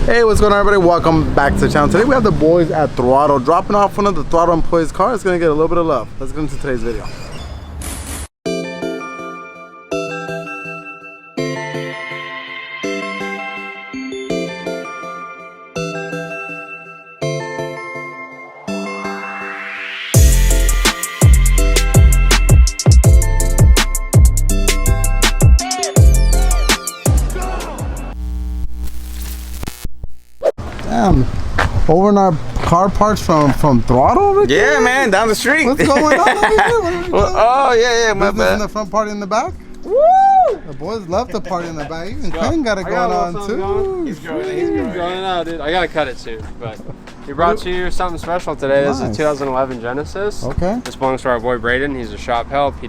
Hey, what's going on, everybody? Welcome back to the channel. Today we have the boys at Throtl dropping off one of the Throtl employees' car. It's gonna get a little bit of love. Let's get into today's video. Damn, over in our car parts from Throtl? Right Yeah, there? man, down the street. What's going on over here? What are we doing? Oh, yeah, my Business bad. in the front, party in the back? Woo! The boys love the party in the back. Even Clayton got it going on too. He's growing out, dude. I gotta cut it soon, but we brought you something special today. This is a 2011 Genesis. Okay. This belongs to our boy Braiden. He's a shop help. He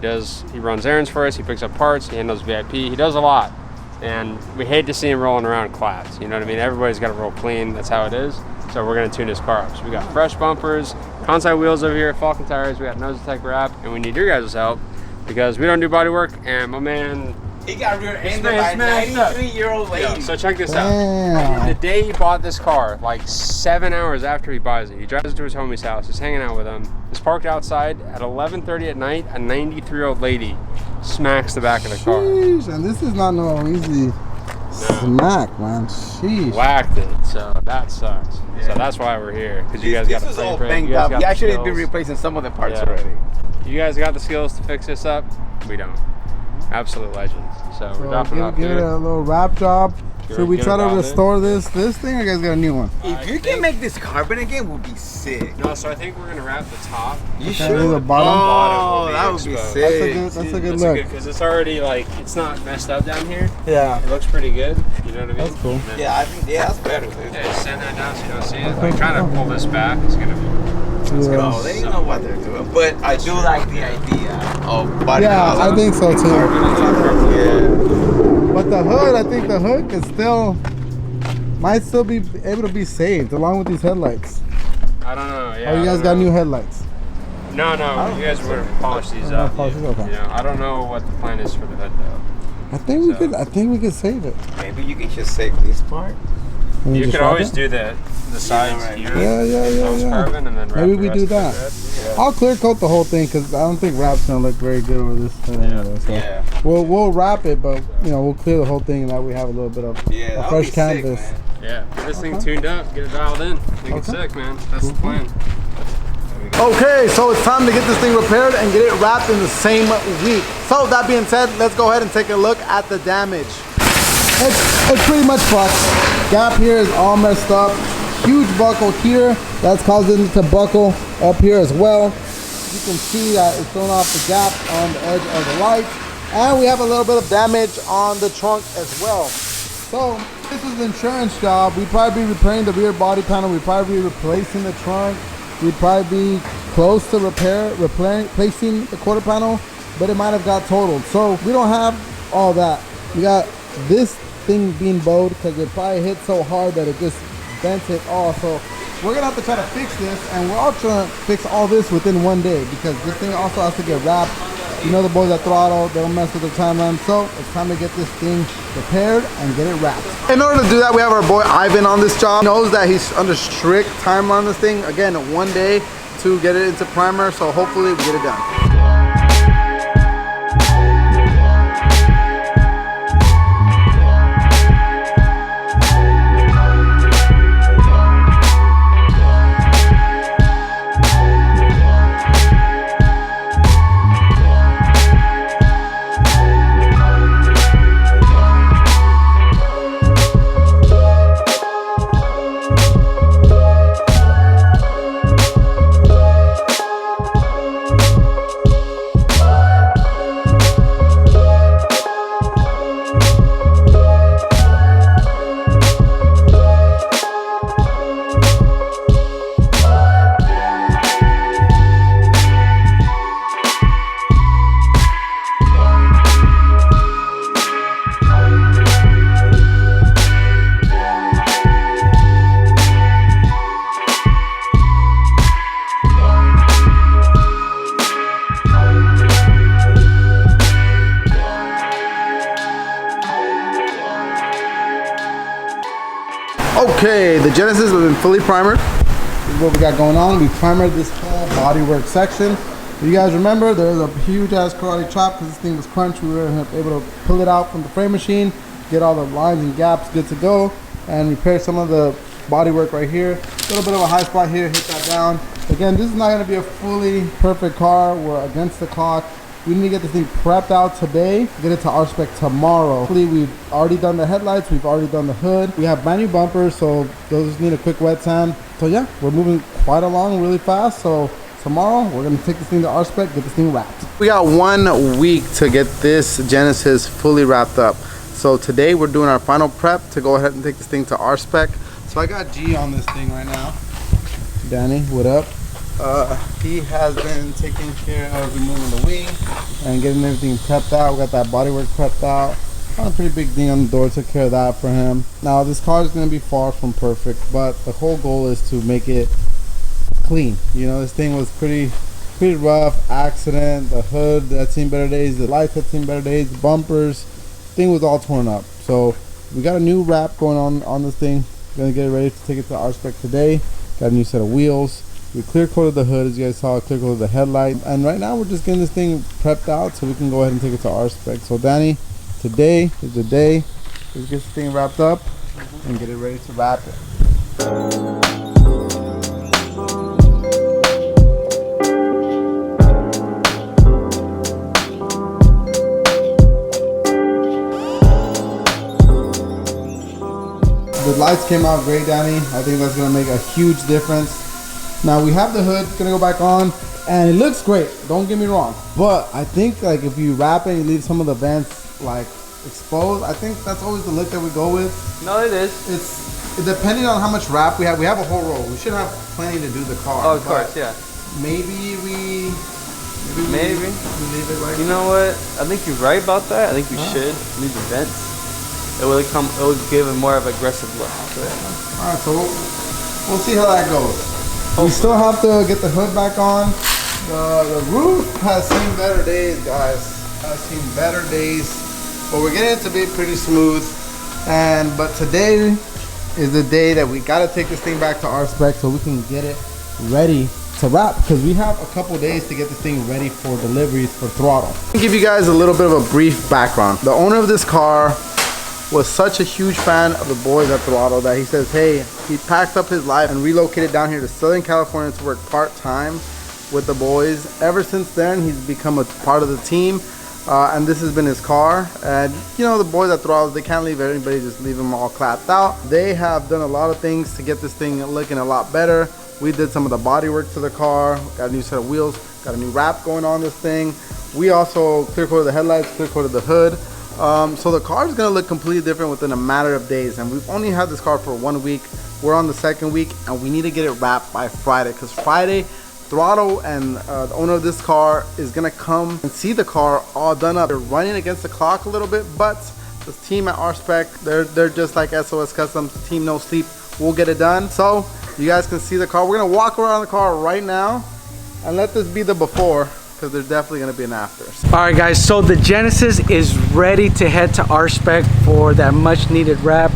runs errands for us. He picks up parts. He handles VIP. He does a lot, and we hate to see him rolling around clapped. You know what I mean? Everybody's got to roll clean. That's how it is. So we're gonna tune his car up. So we got fresh bumpers, Kansai wheels over here, Falcon tires. We got nose tech wrap, and we need your guys' help because we don't do body work. And my man, He got rear-ended by a 93-year-old lady. yeah, so check this out. Damn. The day he bought this car, like 7 hours after he buys it, he drives it to his homie's house. He's hanging out with him. He's parked outside at 11:30 at night. A 93-year-old lady smacks the back of the car. Sheesh, and this is not no easy smack, man. Sheesh. Whacked it, so that sucks. So that's why we're here, because you guys got This the was all frame. banged up. He actually been replacing some of the parts Yeah. already. You guys got the skills to fix this up. We don't. Absolute legends. So we're dropping off give it here. a little wrap job. Sure, Should we get try it to out restore this thing, or you guys got a new one? If you can make this carbon again, would be sick. No, so I think we're gonna wrap the top. You Okay, should. the bottom. Oh, will that would be exposed. sick. That's a good That's look. because it's already like it's not messed up down here. Yeah. It looks pretty good. You know what I mean? That's cool. And then- Yeah, I think that's better, dude. Yeah, just send that down so you don't see it. Like trying to pull this back is gonna be. No, they know what they're doing. But I do like the idea of body Yeah, color. I think so too. Yeah. But the hood, I think the hood might still be able to be saved along with these headlights. I don't know. Yeah. Oh, you I guys don't got know. new headlights. No, you guys would have polished these Oh, up. polish these, okay. You know, I don't know what the plan is for the hood though. I think we could save it. Maybe you can just save this part. Can we You just could wrap always it? do the sides right. here. Yeah. Nose carbon and then wrap Maybe the we rest do of that. it. I'll clear coat the whole thing because I don't think wrap's gonna look very good over this thing anyway. So Yeah. we'll wrap it, but we'll clear the whole thing and that we have a little bit of Yeah, a that'll fresh be canvas. sick, man. Yeah. Get this thing tuned up, get it dialed in, make it sick, man. That's the plan. Okay, so it's time to get this thing repaired and get it wrapped in the same week. So that being said, let's go ahead and take a look at the damage. It's pretty much fucked. Gap here is all messed up. Huge buckle here. That's causing it to buckle up here as well. You can see that it's thrown off the gap on the edge of the light. And we have a little bit of damage on the trunk as well. So this is an insurance job. We'd probably be repairing the rear body panel. We'd probably be replacing the trunk. We'd probably be close to replacing the quarter panel, but it might have got totaled. So we don't have all that. We got this thing being bowed because it probably hit so hard that it just bent it off. So we're gonna have to try to fix this, and we're all trying to fix all this within one day because this thing also has to get wrapped. You know the boys at Throtl, they don't mess with the timeline, so it's time to get this thing repaired and get it wrapped. In order to do that, we have our boy Ivan on this job. He knows that he's under strict timeline on this thing. Again, 1 day to get it into primer, so hopefully we get it done. Okay, the Genesis has been fully primered. This is what we got going on. We primered this whole bodywork section. If you guys remember, there's a huge ass karate chop because this thing was crunched. We were able to pull it out from the frame machine, get all the lines and gaps good to go, and repair some of the bodywork right here. A little bit of a high spot here, hit that down. Again, this is not going to be a fully perfect car. We're against the clock. We need to get this thing prepped out today, get it to RSpec tomorrow. Hopefully, we've already done the headlights, we've already done the hood. We have brand new bumpers, so those just need a quick wet sand. So yeah, we're moving quite along really fast. So tomorrow, we're gonna take this thing to RSpec, get this thing wrapped. We got 1 week to get this Genesis fully wrapped up. So today, we're doing our final prep to go ahead and take this thing to RSpec. So I got G on this thing right now. Danny, what up? He has been taking care of removing the wing and getting everything prepped out. We got that bodywork prepped out. Got a pretty big ding on the door, took care of that for him. Now this car is going to be far from perfect, but the whole goal is to make it clean. You know, this thing was pretty rough, accident, the hood had seen better days, the lights had seen better days, the bumpers, thing was all torn up. So we got a new wrap going on this thing. Gonna get it ready to take it to RSpec today. Got a new set of wheels. We clear coated the hood, as you guys saw, clear coated the headlight. And right now we're just getting this thing prepped out so we can go ahead and take it to RSpec. So Danny, today is the day. Let's get this thing wrapped up and get it ready to wrap it. The lights came out great, Danny. I think that's gonna make a huge difference. Now we have the hood gonna go back on, and it looks great. Don't get me wrong, but I think like if you wrap it and you leave some of the vents like exposed, I think that's always the look that we go with. No, it is. It's depending on how much wrap we have. We have a whole roll. We should have plenty to do the car. Oh, of course, yeah. Maybe we leave it like. You know what? I think you're right about that. I think we should leave the vents. It will give a more of an aggressive look to it. All right, so we'll see how that goes. We still have to get the hood back on. The roof has seen better days, guys. Has seen better days, but we're getting it to be pretty smooth. But today is the day that we gotta take this thing back to RSpec so we can get it ready to wrap, because we have a couple days to get this thing ready for deliveries for Throtl. I'll give you guys a little bit of a brief background. The owner of this car was such a huge fan of the boys at Throtl that he says, hey, he packed up his life and relocated down here to Southern California to work part-time with the boys. Ever since then, he's become a part of the team, and this has been his car. And you know, the boys at Throtl, they can't leave anybody, just leave them all clapped out. They have done a lot of things to get this thing looking a lot better. We did some of the body work to the car, got a new set of wheels, got a new wrap going on this thing. We also clear coated the headlights, clear coated the hood. So the car is going to look completely different within a matter of days, and we've only had this car for 1 week. We're on the 2nd week, and we need to get it wrapped by Friday, because Friday, Throtl and the owner of this car is going to come and see the car all done up. They're running against the clock a little bit, but the team at RSpec, they're just like SOS Customs, team no sleep. We'll get it done. So you guys can see the car. We're going to walk around the car right now and let this be the before, because there's definitely going to be an after. All right, guys, so the Genesis is ready to head to RSpec for that much needed wrap.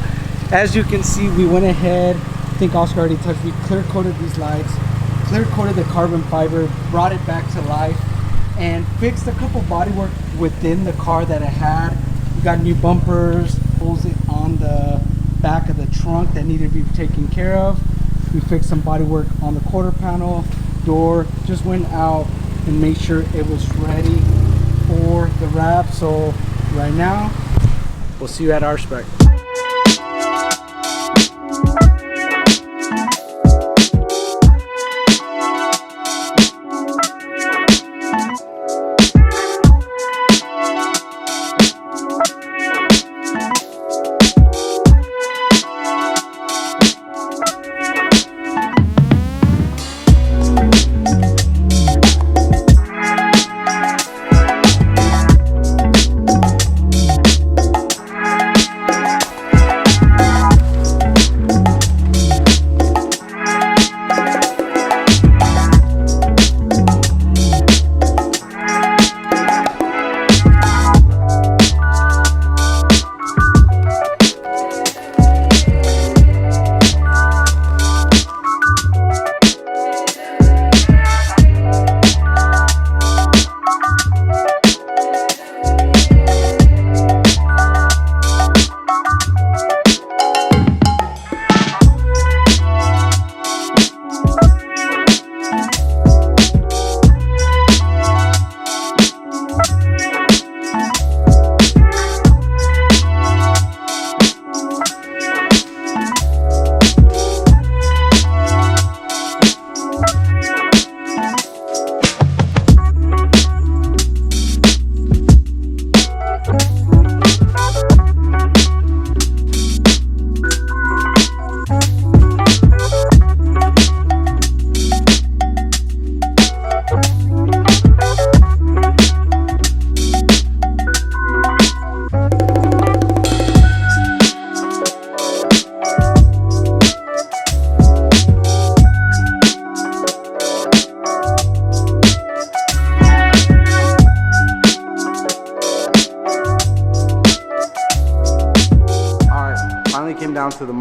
As you can see, we went ahead, I think Oscar already touched, we clear coated these lights, clear coated the carbon fiber, brought it back to life, and fixed a couple bodywork within the car that it had. We got new bumpers, holes on the back of the trunk that needed to be taken care of. We fixed some bodywork on the quarter panel, door, just went out and make sure it was ready for the wrap. So right now, we'll see you at RSpec.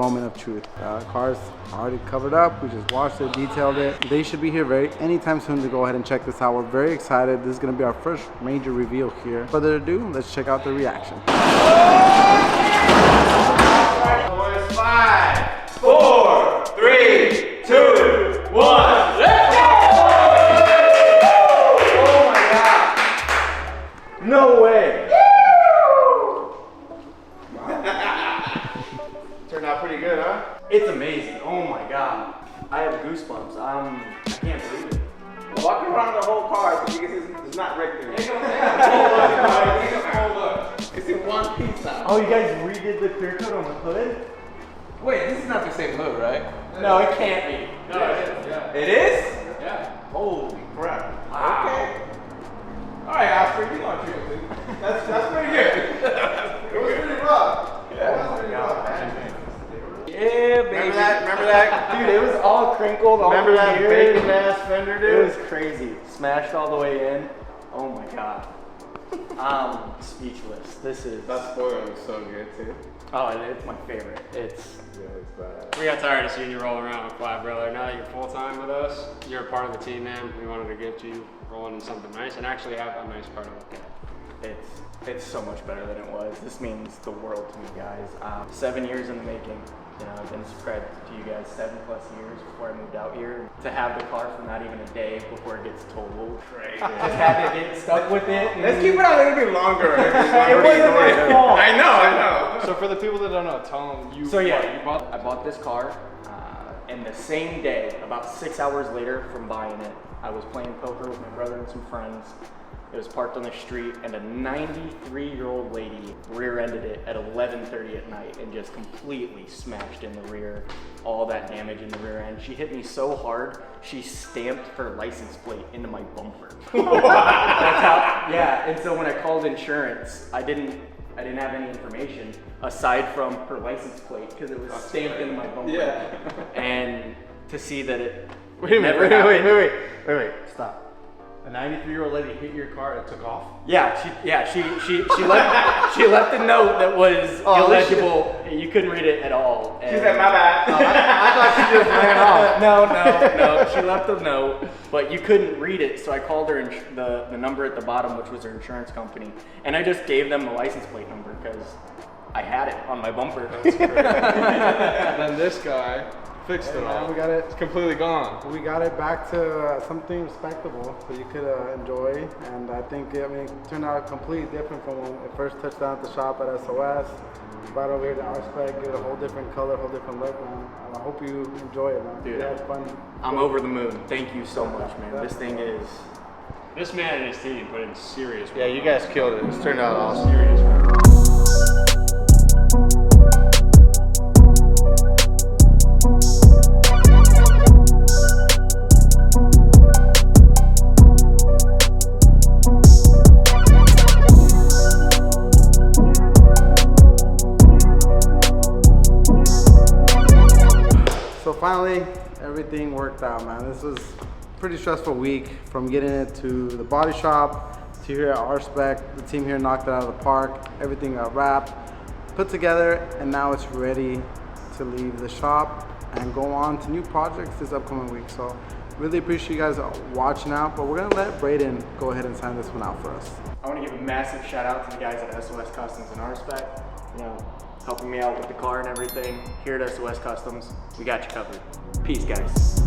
moment of truth. Car's already covered up. We just washed it, detailed it. They should be here anytime soon to go ahead and check this out. We're very excited. This is gonna be our first major reveal here. Further ado, let's check out the reaction. 5, 4, 3, 2, 1. Let's go! Oh my God! No way! Turned out pretty good, huh? It's amazing. Oh my God! I have goosebumps. I can't believe it. Walking around the whole car, it's not regular. It's in one piece now. Oh, you guys redid the clear coat on the hood? Wait, this is not the same hood, right? No, it can't be. No, it is. Yeah. It is? Yeah. Holy crap. Wow. Okay. All right, Oscar, you know what you're doing. That's pretty good. It was pretty rough. Yeah. It was pretty rough, man. Yeah, baby. Remember that? Dude, it was all crinkled. Remember that bacon ass fender, dude? It was crazy. Smashed all the way in. Oh my God. I'm speechless. That spoiler looks so good too. Oh, and it's my favorite. It's bad. We got tired of seeing you roll around with Flat Brother. Now that you're full time with us, you're a part of the team, man. We wanted to get you rolling in something nice and actually have a nice car to look at. It's so much better than it was. This means the world to me, guys. 7 years in the making. You know, I've been subscribed to you guys 7+ years before I moved out here. To have the car for not even a day before it gets totaled. Crazy. Just had to get stuck with it. Let's keep it on a little bit longer. It wasn't my fault. I know. So for the people that don't know, tell them you. So yeah, I bought this car, and the same day, about 6 hours later from buying it, I was playing poker with my brother and some friends. It was parked on the street, and a 93-year-old lady rear-ended it at 11:30 at night and just completely smashed in the rear, all that damage in the rear end. She hit me so hard, she stamped her license plate into my bumper. That's how, yeah, and so when I called insurance, I didn't have any information aside from her license plate because it was stamped into my bumper. Yeah. And to see that it Wait a minute, wait, stop. A 93-year-old lady hit your car and took off? Yeah, she left a note that was illegible. You couldn't read it at all. She said, "My bad." I thought she just ran off. No. She left a note, but you couldn't read it. So I called her the number at the bottom, which was her insurance company, and I just gave them the license plate number because I had it on my bumper. That's great. And then this guy fixed it all. We got it. It's completely gone. We got it back to something respectable so you could enjoy, and I think it turned out completely different from when it first touched down at the shop at SOS. Brought over here to RSpec, get a whole different color, whole different look, man. I hope you enjoy it, man. Dude, we had fun. I'm over the moon. Thank you so much, man. This thing is. This man and his team put in serious work. Yeah, you guys killed it. It's turned out awesome. Serious work. So finally, everything worked out, man. This was a pretty stressful week from getting it to the body shop to here at RSpec. The team here knocked it out of the park. Everything got wrapped, put together, and now it's ready to leave the shop and go on to new projects this upcoming week. So really appreciate you guys watching out, but we're gonna let Braiden go ahead and sign this one out for us. I want to give a massive shout out to the guys at SOS Customs and RSpec. You know, helping me out with the car and everything. Here at SOS Customs, we got you covered. Peace, guys.